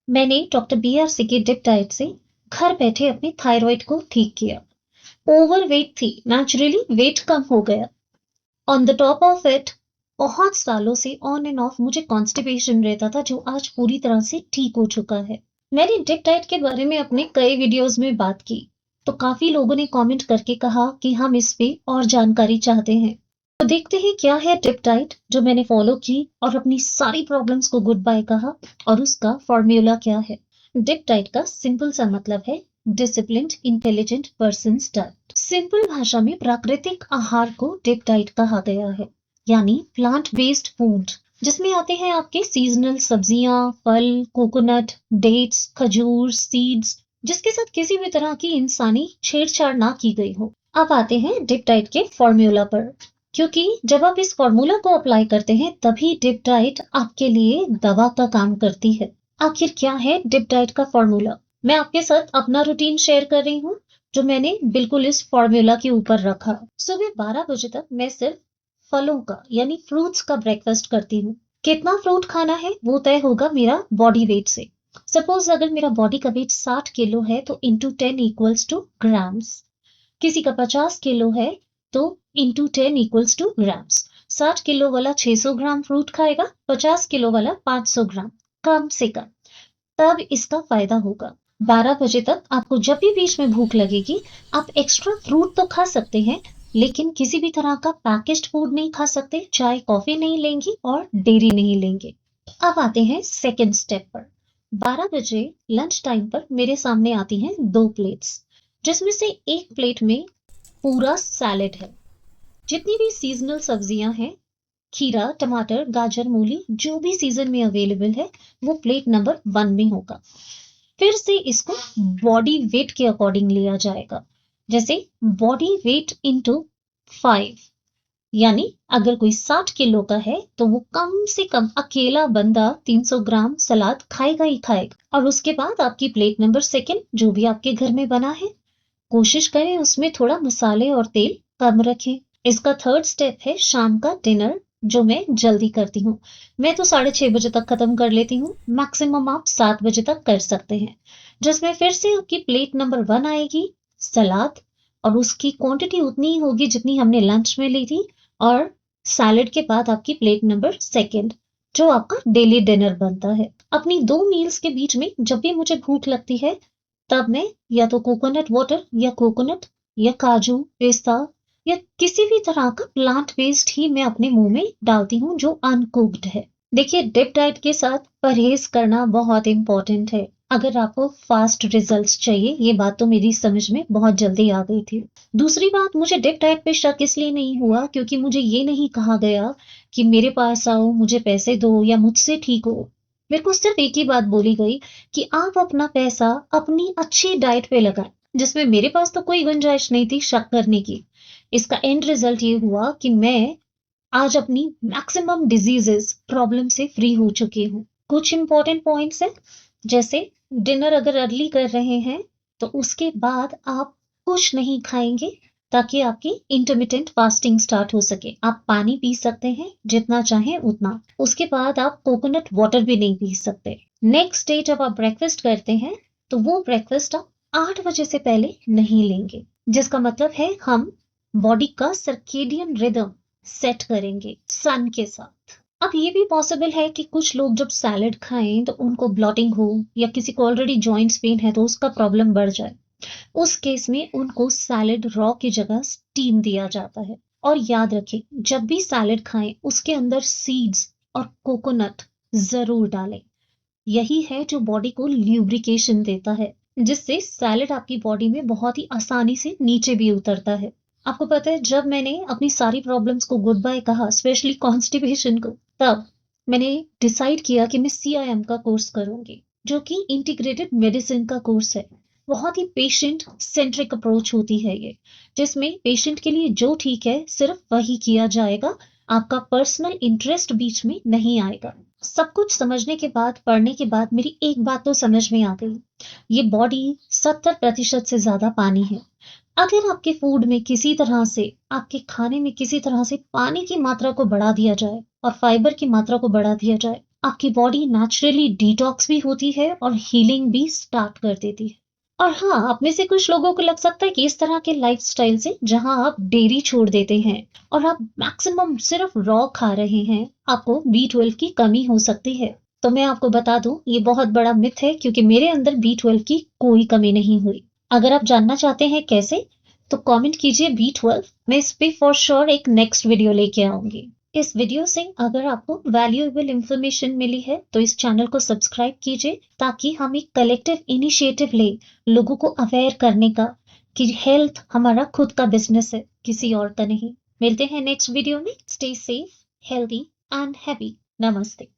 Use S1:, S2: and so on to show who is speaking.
S1: मैंने doctor BRC के dip diet से घर बैठे अपनी थायराइड को ठीक किया। ओवरवेट थी, नेचुरली वेट कम हो गया। On the top of it, बहुत सालों से ऑन एंड ऑफ मुझे कॉन्स्टिपेशन रहता था, जो आज पूरी तरह से ठीक हो चुका है। मैंने डिप डाइट के बारे में अपने कई वीडियोस में बात की, तो काफी लोगों ने कमेंट करके कहा कि हम इस पे और जानकारी चाहते हैं। तो देखते हैं क्या है डिप डाइट जो मैंने फॉलो की और अपनी सारी प्रॉब्लम्स को गुड बाय कहा, और उसका फॉर्मूला क्या है। डिप डाइट का सिंपल सा मतलब है disciplined intelligent persons diet. Simple भाषा में प्राकृतिक आहार को डिप डाइट कहा गया है, यानी प्लांट बेस्ड फूड, जिसमें आते हैं आपके सीजनल सब्जियां, फल, कोकोनट, डेट्स, खजूर, सीड्स, जिसके साथ किसी भी तरह की इंसानी छेड़छाड़ ना की गई हो। अब आते हैं डिप डाइट के फॉर्मूला पर, क्योंकि जब आप इस फॉर्मूला को अप्लाई करते हैं तभी डिप डाइट आपके लिए दवा का काम करती है। आखिर क्या है डिप डाइट का फॉर्मूला? मैं आपके साथ अपना रूटीन शेयर कर रही हूँ, जो मैंने बिल्कुल इस फॉर्मूला के ऊपर रखा। सुबह 12 बजे तक मैं सिर्फ फलों का यानी फ्रूट्स का ब्रेकफास्ट करती हूँ। कितना फ्रूट खाना है वो तय होगा मेरा बॉडी वेट से। सपोज अगर मेरा बॉडी का वेट 60 किलो है तो इंटू 10 इक्वल्स टू ग्राम्स। किसी का 50 किलो है तो into 10 equals two grams. 60 kilo वाला 600 ग्राम फ्रूट खाएगा, 50 किलो वाला 500 ग्राम, कम से कम। तब इसका फायदा होगा। 12 बजे तक आपको जब भी बीच में भूख लगेगी, आप एक्स्ट्रा फ्रूट तो खा सकते हैं, लेकिन किसी भी तरह का पैकेज्ड फूड नहीं खा सकते, चाय कॉफी नहीं लेंगी और डेयरी नहीं लेंगे। अब आते हैं सेकेंड स्टेप पर। 12 बजे लंच टाइम पर मेरे सामने आती हैं 2 प्लेट्स, जिसमें से एक प्लेट में पूरा सैलेड है। जितनी भी सीजनल सब्जियां हैं, खीरा, टमाटर, गाजर, मूली, जो भी सीजन में अवेलेबल है, वो प्लेट नंबर 1 में होगा। फिर से इसको बॉडी वेट के अकॉर्डिंग लिया जाएगा, जैसे बॉडी वेट इंटू 5, यानी अगर कोई 60 किलो का है तो वो कम से कम अकेला बंदा 300 ग्राम सलाद खाएगा ही खाएगा। और उसके बाद आपकी प्लेट नंबर सेकंड, जो भी आपके घर में बना है, कोशिश करें उसमें थोड़ा मसाले और तेल कम रखें। इसका थर्ड स्टेप है शाम का डिनर, जो मैं जल्दी करती हूँ। मैं तो 6:30 बजे तक खत्म कर लेती हूँ, मैक्सिमम आप 7 बजे तक कर सकते हैं। जिसमें फिर से आपकी प्लेट नंबर 1 आएगी, सलाद, और उसकी क्वांटिटी उतनी ही होगी जितनी हमने लंच में ली थी। और सैलेड के बाद आपकी प्लेट नंबर सेकंड, जो आपका डेली डिनर बनता है। अपनी 2 मील्स के बीच में जब भी मुझे भूख लगती है, तब मैं या तो कोकोनट वाटर या कोकोनट या काजू, पिस्ता या किसी भी तरह का प्लांट बेस्ड ही मैं अपने मुंह में डालती हूँ, जो अनकुक्ड है। देखिए, डिप डाइट के साथ परहेज करना बहुत इंपॉर्टेंट है अगर आपको फास्ट रिजल्ट्स चाहिए। ये बात तो मेरी समझ में बहुत जल्दी आ गई थी। दूसरी बात, मुझे डिप डाइट पे शक इसलिए नहीं हुआ क्योंकि मुझे ये नहीं कहा गया कि मेरे पास आओ, मुझे पैसे दो या मुझसे ठीक हो। मेरे को सिर्फ एक ही बात बोली गई कि आप अपना पैसा अपनी अच्छी डाइट पे लगाएं, जिसमें मेरे पास तो कोई गुंजाइश नहीं थी शक करने की। इसका एंड रिजल्ट ये हुआ कि मैं आज अपनी मैक्सिमम डिजीजेस प्रॉब्लम से फ्री हो चुकी हूँ। कुछ इंपॉर्टेंट पॉइंट्स हैं, जैसे डिनर अगर अर्ली कर रहे हैं तो उसके बाद आप कुछ नहीं खाएंगे, ताकि आपकी इंटरमिटेंट फास्टिंग स्टार्ट हो सके। आप पानी पी सकते हैं जितना चाहें उतना। उसके बाद आप कोकोनट वाटर भी नहीं पी सकते। नेक्स्ट डे जब आप ब्रेकफास्ट करते हैं तो वो ब्रेकफास्ट आप 8 बजे से पहले नहीं लेंगे, जिसका मतलब है हम बॉडी का सर्केडियन रिदम सेट करेंगे सन के साथ। अब ये भी पॉसिबल है कि कुछ लोग जब सैलेड खाएं तो उनको ब्लॉटिंग हो, या किसी को ऑलरेडी जॉइंट्स पेन है तो उसका प्रॉब्लम बढ़ जाए। उस केस में उनको सैलेड रॉ की जगह स्टीम दिया जाता है। और याद रखें, जब भी सैलेड खाएं उसके अंदर सीड्स और कोकोनट जरूर डालें। यही है जो बॉडी को ल्यूब्रिकेशन देता है, जिससे सैलेड आपकी बॉडी में बहुत ही आसानी से नीचे भी उतरता है। आपको पता है, जब मैंने अपनी सारी प्रॉब्लम्स को गुड बाय कहा, स्पेशली कॉन्स्टिपेशन को, तब मैंने डिसाइड किया कि मैं CIM का कोर्स करूंगी, जो कि इंटीग्रेटेड मेडिसिन का कोर्स है। बहुत ही पेशेंट सेंट्रिक अप्रोच होती है ये, जिसमें पेशेंट के लिए जो ठीक है सिर्फ वही किया जाएगा। आपका पर्सनल इंटरेस्ट बीच में नहीं आएगा। सब कुछ समझने के बाद, पढ़ने के बाद, मेरी एक बात तो समझ में आ गई, ये बॉडी 70% से ज्यादा पानी है। अगर आपके फूड में किसी तरह से, आपके खाने में किसी तरह से पानी की मात्रा को बढ़ा दिया जाए और फाइबर की मात्रा को बढ़ा दिया जाए, आपकी बॉडी नेचुरली डिटॉक्स भी होती है और हीलिंग भी स्टार्ट कर देती है। और हाँ, आप में से कुछ लोगों को लग सकता है कि इस तरह के लाइफस्टाइल से जहां आप डेयरी छोड़ देते हैं और आप मैक्सिमम सिर्फ रॉ खा रहे हैं, आपको B12 की कमी हो सकती है। तो मैं आपको बता दूं, ये बहुत बड़ा मिथ है क्योंकि मेरे अंदर B12 की कोई कमी नहीं हुई। अगर आप जानना चाहते हैं कैसे, तो कमेंट कीजिए B12, मैं इस पे फॉर श्योर एक नेक्स्ट वीडियो लेके आऊंगी। इस वीडियो से अगर आपको वैल्यूएबल इंफॉर्मेशन मिली है तो इस चैनल को सब्सक्राइब कीजिए ताकि हम एक कलेक्टिव इनिशिएटिव ले लोगों को अवेयर करने का कि हेल्थ हमारा खुद का बिजनेस है, किसी और का नहीं। मिलते हैं नेक्स्ट वीडियो में। Stay safe, healthy and happy. नमस्ते।